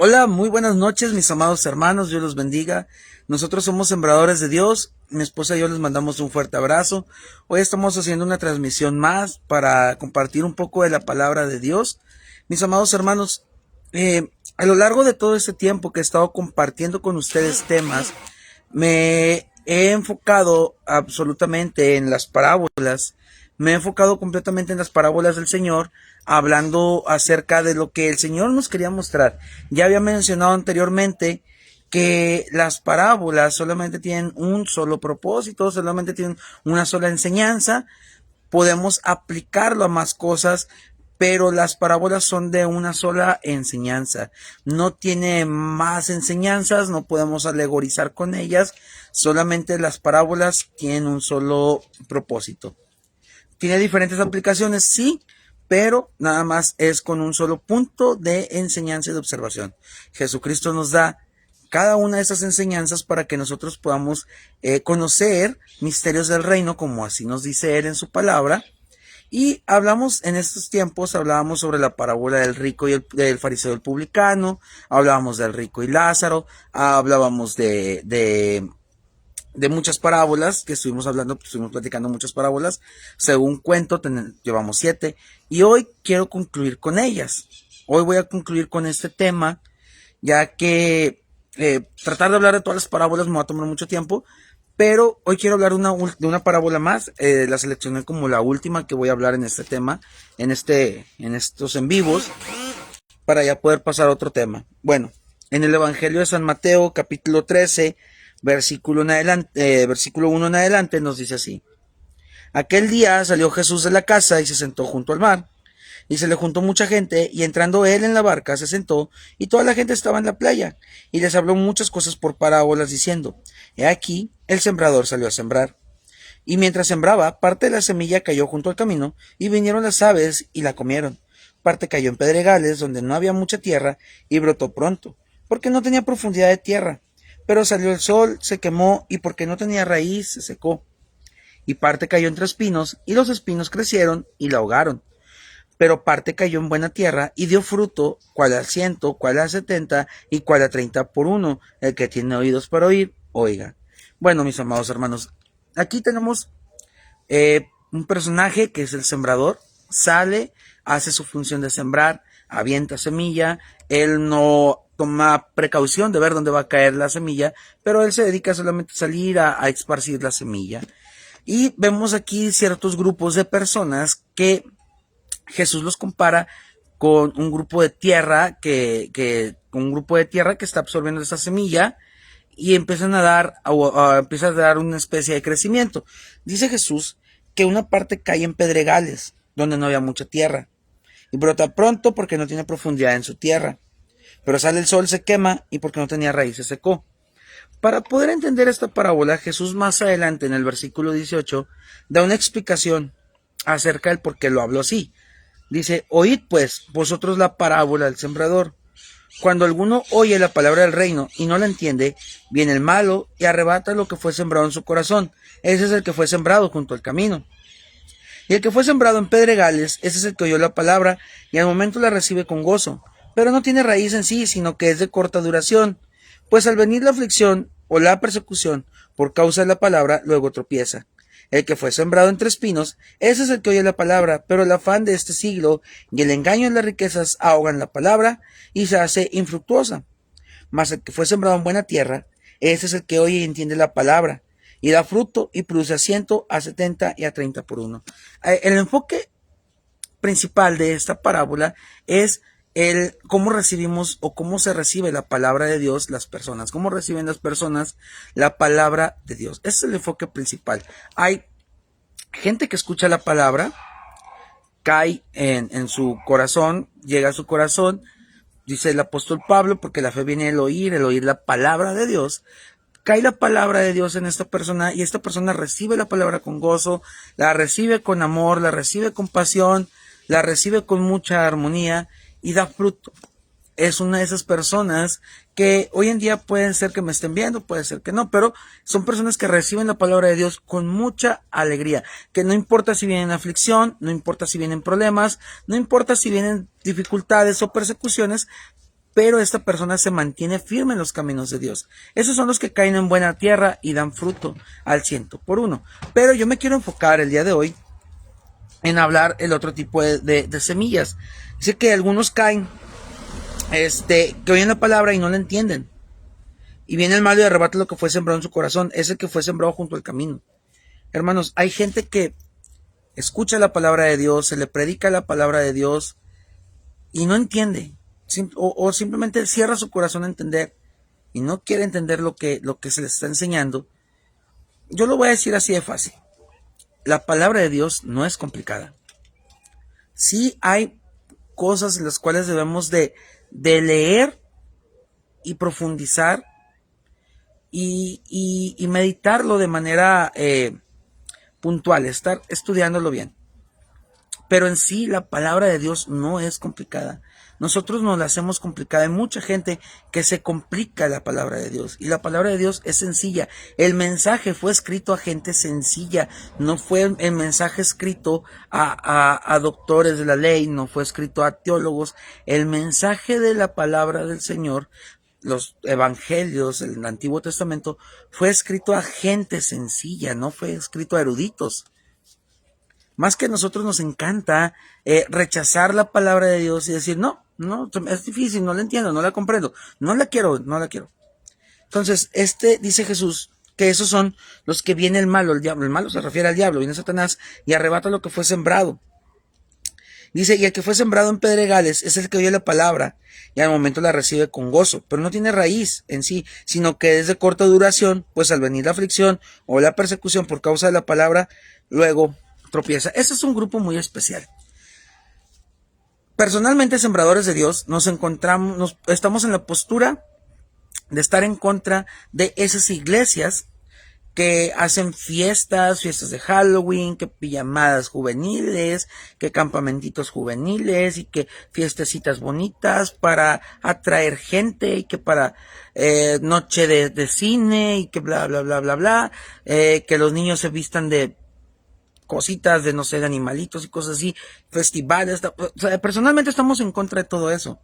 Hola, muy buenas noches, mis amados hermanos, Dios los bendiga. Nosotros somos sembradores de Dios, mi esposa y yo les mandamos un fuerte abrazo. Hoy estamos haciendo una transmisión más para compartir un poco de la palabra de Dios. Mis amados hermanos, a lo largo de todo este tiempo que he estado compartiendo con ustedes temas, me he enfocado absolutamente en las parábolas. Me he enfocado completamente en las parábolas del Señor, hablando acerca de lo que el Señor nos quería mostrar. Ya había mencionado anteriormente que las parábolas solamente tienen un solo propósito, solamente tienen una sola enseñanza. Podemos aplicarlo a más cosas, pero las parábolas son de una sola enseñanza. No tiene más enseñanzas, no podemos alegorizar con ellas. Solamente las parábolas tienen un solo propósito. Tiene diferentes aplicaciones, sí, pero nada más es con un solo punto de enseñanza y de observación. Jesucristo nos da cada una de esas enseñanzas para que nosotros podamos conocer misterios del reino, como así nos dice Él en su palabra. Y hablamos en estos tiempos, hablábamos sobre la parábola del rico y del fariseo y el publicano, hablábamos del rico y Lázaro, hablábamos de muchas parábolas que estuvimos hablando, estuvimos platicando muchas parábolas. Según cuento, llevamos 7. Y hoy quiero concluir con ellas. Hoy voy a concluir con este tema, ya que tratar de hablar de todas las parábolas me va a tomar mucho tiempo. Pero hoy quiero hablar de una parábola más. La seleccioné como la última que voy a hablar en este tema, en estos en vivos, para ya poder pasar a otro tema. Bueno, en el Evangelio de San Mateo, capítulo 13, versículo 1 en adelante, nos dice así: Aquel día salió Jesús de la casa y se sentó junto al mar. Y se le juntó mucha gente, y entrando él en la barca se sentó, y toda la gente estaba en la playa, y les habló muchas cosas por parábolas, diciendo: He aquí, el sembrador salió a sembrar. Y mientras sembraba, parte de la semilla cayó junto al camino, y vinieron las aves y la comieron. Parte cayó en pedregales, donde no había mucha tierra, y brotó pronto, porque no tenía profundidad de tierra. Pero salió el sol, se quemó, y porque no tenía raíz, se secó. Y parte cayó entre espinos, y los espinos crecieron y la ahogaron. Pero parte cayó en buena tierra, y dio fruto, cuál a 100, cuál a 70, y cuál a 30 por uno. El que tiene oídos para oír, oiga. Bueno, mis amados hermanos, aquí tenemos un personaje que es el sembrador. Sale, hace su función de sembrar, avienta semilla. Él no toma precaución de ver dónde va a caer la semilla, pero él se dedica solamente a salir a esparcir la semilla. Y vemos aquí ciertos grupos de personas que Jesús los compara con un grupo de tierra que está absorbiendo esa semilla, y empiezan a dar empieza a dar una especie de crecimiento. Dice Jesús que una parte cae en pedregales, donde no había mucha tierra, y brota pronto porque no tiene profundidad en su tierra. Pero sale el sol, se quema, y porque no tenía raíz se secó. Para poder entender esta parábola, Jesús más adelante en el versículo 18 da una explicación acerca del por qué lo habló así. Dice: Oíd pues vosotros la parábola del sembrador. Cuando alguno oye la palabra del reino y no la entiende, viene el malo y arrebata lo que fue sembrado en su corazón. Ese es el que fue sembrado junto al camino. Y el que fue sembrado en pedregales, ese es el que oyó la palabra y al momento la recibe con gozo, pero no tiene raíz en sí, sino que es de corta duración. Pues al venir la aflicción o la persecución por causa de la palabra, luego tropieza. El que fue sembrado entre espinos, ese es el que oye la palabra, pero el afán de este siglo y el engaño en las riquezas ahogan la palabra y se hace infructuosa. Mas el que fue sembrado en buena tierra, ese es el que oye y entiende la palabra, y da fruto y produce a 100, a 70 y a 30 por uno. El enfoque principal de esta parábola es el cómo recibimos o cómo se recibe la palabra de Dios las personas, cómo reciben las personas la palabra de Dios. Ese es el enfoque principal. Hay gente que escucha la palabra, cae en su corazón, llega a su corazón, dice el apóstol Pablo, porque la fe viene del oír la palabra de Dios. Cae la palabra de Dios en esta persona y esta persona recibe la palabra con gozo, la recibe con amor, la recibe con pasión, la recibe con mucha armonía y da fruto. Es una de esas personas que hoy en día pueden ser que me estén viendo, puede ser que no, pero son personas que reciben la palabra de Dios con mucha alegría, que no importa si vienen aflicción, no importa si vienen problemas, no importa si vienen dificultades o persecuciones, pero esta persona se mantiene firme en los caminos de Dios. Esos son los que caen en buena tierra y dan fruto al 100%. Pero yo me quiero enfocar el día de hoy en hablar el otro tipo de semillas. Dice que algunos caen, que oyen la palabra y no la entienden. Y viene el malo y arrebata lo que fue sembrado en su corazón. Es el que fue sembrado junto al camino. Hermanos, hay gente que escucha la palabra de Dios, se le predica la palabra de Dios y no entiende. O simplemente cierra su corazón a entender y no quiere entender lo que se les está enseñando. Yo lo voy a decir así de fácil. La palabra de Dios no es complicada. Sí hay cosas en las cuales debemos de leer y profundizar y meditarlo de manera puntual, estar estudiándolo bien. Pero en sí la palabra de Dios no es complicada. Nosotros nos la hacemos complicada. Hay mucha gente que se complica la palabra de Dios. Y la palabra de Dios es sencilla. El mensaje fue escrito a gente sencilla. No fue el mensaje escrito a doctores de la ley. No fue escrito a teólogos. El mensaje de la palabra del Señor, los evangelios, el Antiguo Testamento, fue escrito a gente sencilla. No fue escrito a eruditos. Más que a nosotros nos encanta rechazar la palabra de Dios y decir, no, es difícil, no la entiendo, no la comprendo, no la quiero. Entonces, dice Jesús que esos son los que viene el malo, el diablo. El malo se refiere al diablo, viene Satanás y arrebata lo que fue sembrado. Dice, y el que fue sembrado en pedregales es el que oye la palabra y al momento la recibe con gozo, pero no tiene raíz en sí, sino que es de corta duración, pues al venir la aflicción o la persecución por causa de la palabra, luego tropieza. Ese es un grupo muy especial. Personalmente, sembradores de Dios, estamos en la postura de estar en contra de esas iglesias que hacen fiestas de Halloween, que pijamadas juveniles, que campamentitos juveniles y que fiestecitas bonitas para atraer gente y que para noche de cine y que bla, bla, bla, bla, bla, que los niños se vistan de cositas de, no sé, de animalitos y cosas así, festivales. O sea, personalmente estamos en contra de todo eso.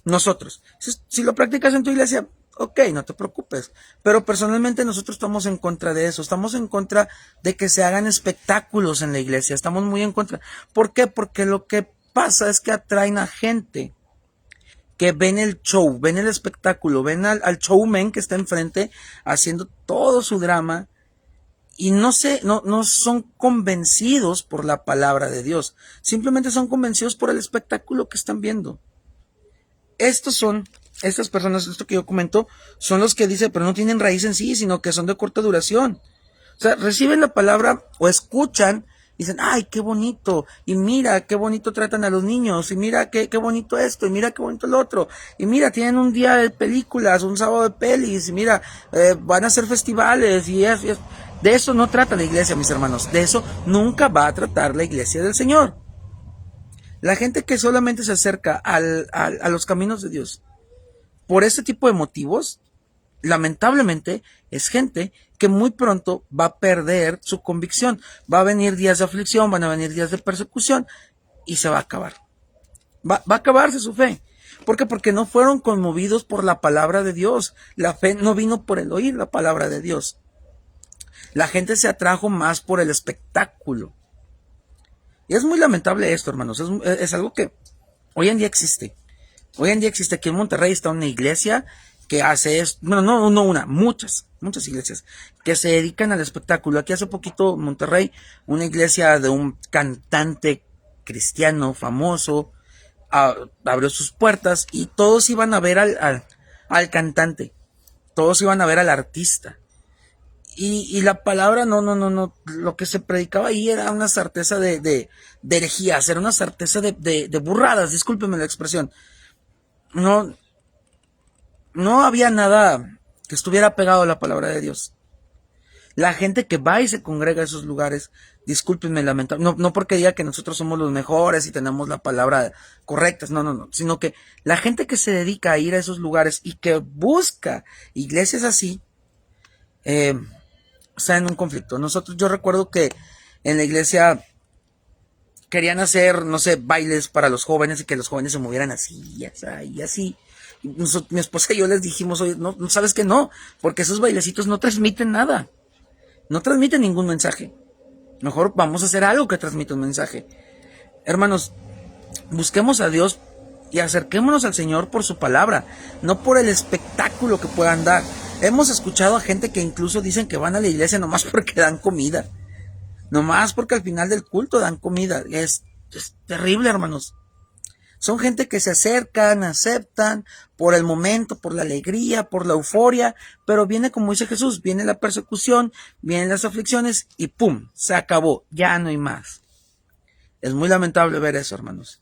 Nosotros. Si lo practicas en tu iglesia, ok, no te preocupes. Pero personalmente nosotros estamos en contra de eso. Estamos en contra de que se hagan espectáculos en la iglesia. Estamos muy en contra. ¿Por qué? Porque lo que pasa es que atraen a gente que ven el show, ven el espectáculo, ven al showman que está enfrente haciendo todo su drama. Y no son convencidos por la palabra de Dios. Simplemente son convencidos por el espectáculo que están viendo. Estas personas, esto que yo comento, son los que dicen, pero no tienen raíz en sí, sino que son de corta duración. O sea, reciben la palabra o escuchan y dicen, ay, qué bonito, y mira qué bonito tratan a los niños, y mira qué bonito esto, y mira qué bonito lo otro, y mira, tienen un día de películas, un sábado de pelis, y mira, van a hacer festivales, y es. De eso no trata la iglesia, mis hermanos, de eso nunca va a tratar la iglesia del Señor. La gente que solamente se acerca a los caminos de Dios por ese tipo de motivos, lamentablemente, es gente que muy pronto va a perder su convicción. Va a venir días de aflicción, van a venir días de persecución y se va a acabar. Va a acabarse su fe. ¿Por qué? Porque no fueron conmovidos por la palabra de Dios. La fe no vino por el oír la palabra de Dios. La gente se atrajo más por el espectáculo. Y es muy lamentable esto, hermanos. Es algo que hoy en día existe. Hoy en día existe. Aquí en Monterrey está una iglesia que hace esto. Bueno, no una, muchas iglesias que se dedican al espectáculo. Aquí hace poquito en Monterrey, una iglesia de un cantante cristiano famoso abrió sus puertas y todos iban a ver al cantante. Todos iban a ver al artista. Y la palabra no, lo que se predicaba ahí era una certeza de herejías, era una certeza de burradas, discúlpeme la expresión. No había nada que estuviera pegado a la palabra de Dios. La gente que va y se congrega a esos lugares, discúlpenme, lamentable, no porque diga que nosotros somos los mejores y tenemos la palabra correcta, no, sino que la gente que se dedica a ir a esos lugares y que busca iglesias así, está en un conflicto. Yo recuerdo que en la iglesia querían hacer, no sé, bailes para los jóvenes y que los jóvenes se movieran así y así. Mi esposa y yo les dijimos, oye, no, no sabes que no, porque esos bailecitos no transmiten nada, no transmiten ningún mensaje. Mejor vamos a hacer algo que transmita un mensaje. Hermanos, busquemos a Dios y acerquémonos al Señor por su palabra, no por el espectáculo que puedan dar. Hemos escuchado a gente que incluso dicen que van a la iglesia nomás porque dan comida, nomás porque al final del culto dan comida. Es terrible, hermanos. Son gente que se acercan, aceptan por el momento, por la alegría, por la euforia, pero viene, como dice Jesús, viene la persecución, vienen las aflicciones y ¡pum! Se acabó, ya no hay más. Es muy lamentable ver eso, hermanos.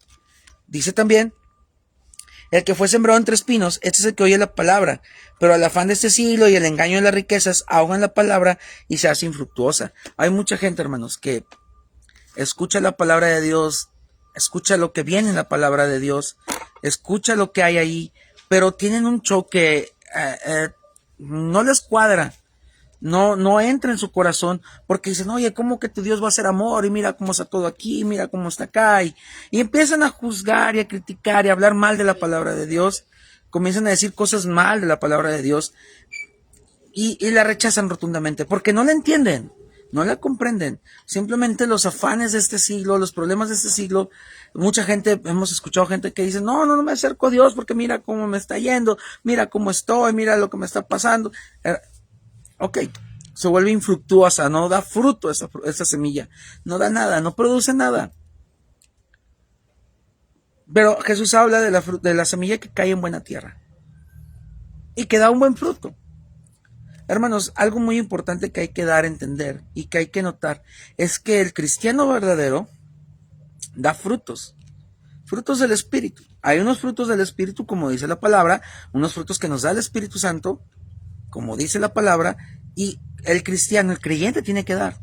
Dice también, el que fue sembrado entre espinos, este es el que oye la palabra, pero el afán de este siglo y el engaño de las riquezas ahogan la palabra y se hace infructuosa. Hay mucha gente, hermanos, que escucha la palabra de Dios, escucha lo que viene en la palabra de Dios, escucha lo que hay ahí, pero tienen un choque, no les cuadra, no entra en su corazón, porque dicen, oye, ¿cómo que tu Dios va a ser amor? Y mira cómo está todo aquí, mira cómo está acá, y empiezan a juzgar y a criticar y a hablar mal de la palabra de Dios, comienzan a decir cosas mal de la palabra de Dios, y la rechazan rotundamente, porque no la entienden, no la comprenden. Simplemente los afanes de este siglo, los problemas de este siglo, mucha gente, hemos escuchado gente que dice, no me acerco a Dios porque mira cómo me está yendo, mira cómo estoy, mira lo que me está pasando. Ok, se vuelve infructuosa, no da fruto esa semilla, no da nada, no produce nada. Pero Jesús habla de la semilla que cae en buena tierra y que da un buen fruto. Hermanos, algo muy importante que hay que dar a entender y que hay que notar es que el cristiano verdadero da frutos, frutos del Espíritu. Hay unos frutos del Espíritu, como dice la palabra, unos frutos que nos da el Espíritu Santo, como dice la palabra, y el cristiano, el creyente tiene que dar.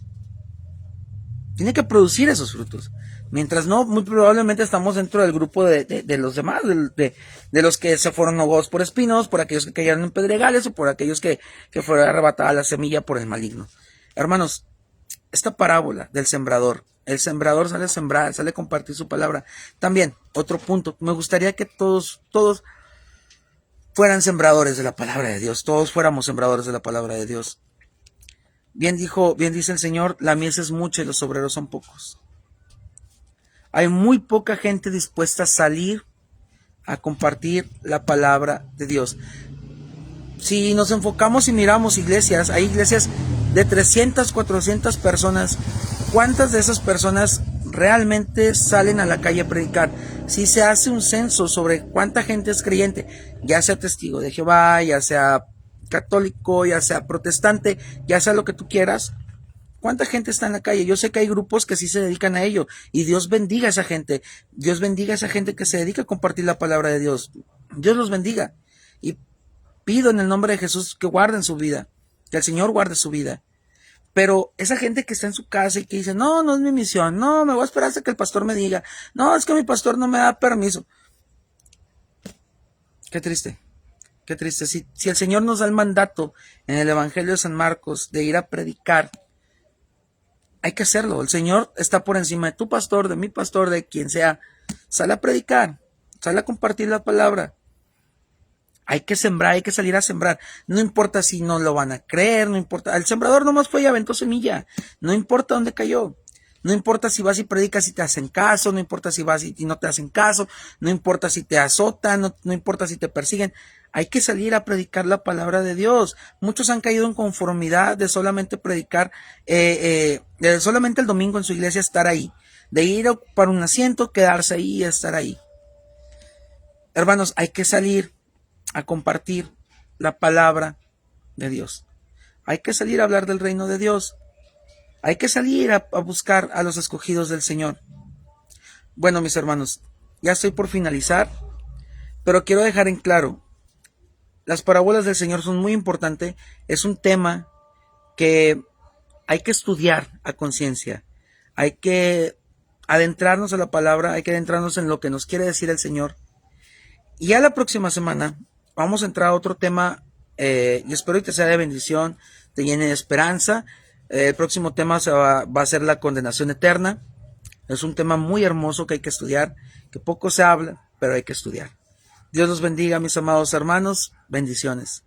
Tiene que producir esos frutos. Mientras no, muy probablemente estamos dentro del grupo de los demás, de los que se fueron ahogados por espinos, por aquellos que cayeron en pedregales o por aquellos que fueron arrebatadas la semilla por el maligno. Hermanos, esta parábola del sembrador, el sembrador sale a sembrar, sale a compartir su palabra. También, otro punto, me gustaría que todos fueran sembradores de la palabra de Dios, todos fuéramos sembradores de la palabra de Dios. Bien dice el Señor, la mies es mucha y los obreros son pocos. Hay muy poca gente dispuesta a salir a compartir la palabra de Dios. Si nos enfocamos y miramos iglesias, hay iglesias de 300, 400 personas. ¿Cuántas de esas personas realmente salen a la calle a predicar? Si se hace un censo sobre cuánta gente es creyente, ya sea testigo de Jehová, ya sea católico, ya sea protestante, ya sea lo que tú quieras, ¿cuánta gente está en la calle? Yo sé que hay grupos que sí se dedican a ello y Dios bendiga a esa gente. Dios bendiga a esa gente que se dedica a compartir la palabra de Dios. Dios los bendiga. Y pido en el nombre de Jesús que guarden su vida, que el Señor guarde su vida. Pero esa gente que está en su casa y que dice, no es mi misión, no, me voy a esperar hasta que el pastor me diga, no, es que mi pastor no me da permiso. Qué triste. Qué triste. Si el Señor nos da el mandato en el Evangelio de San Marcos de ir a predicar, hay que hacerlo. El Señor está por encima de tu pastor, de mi pastor, de quien sea. Sale a predicar, sale a compartir la palabra. Hay que sembrar, hay que salir a sembrar. No importa si no lo van a creer, no importa. El sembrador nomás fue y aventó semilla. No importa dónde cayó. No importa si vas y predicas y te hacen caso, no importa si vas y no te hacen caso, no importa si te azotan, no importa si te persiguen. Hay que salir a predicar la palabra de Dios. Muchos han caído en conformidad de solamente predicar, de solamente el domingo en su iglesia estar ahí, de ir a ocupar un asiento, quedarse ahí y estar ahí. Hermanos, hay que salir a compartir la palabra de Dios. Hay que salir a hablar del reino de Dios. Hay que salir a buscar a los escogidos del Señor. Bueno, mis hermanos, ya estoy por finalizar, pero quiero dejar en claro, las parábolas del Señor son muy importantes. Es un tema que hay que estudiar a conciencia. Hay que adentrarnos a la palabra, hay que adentrarnos en lo que nos quiere decir el Señor. Y ya la próxima semana vamos a entrar a otro tema, y espero que te sea de bendición, te llene de esperanza. El próximo tema va a ser la condenación eterna. Es un tema muy hermoso que hay que estudiar, que poco se habla, pero hay que estudiar. Dios los bendiga, mis amados hermanos. Bendiciones.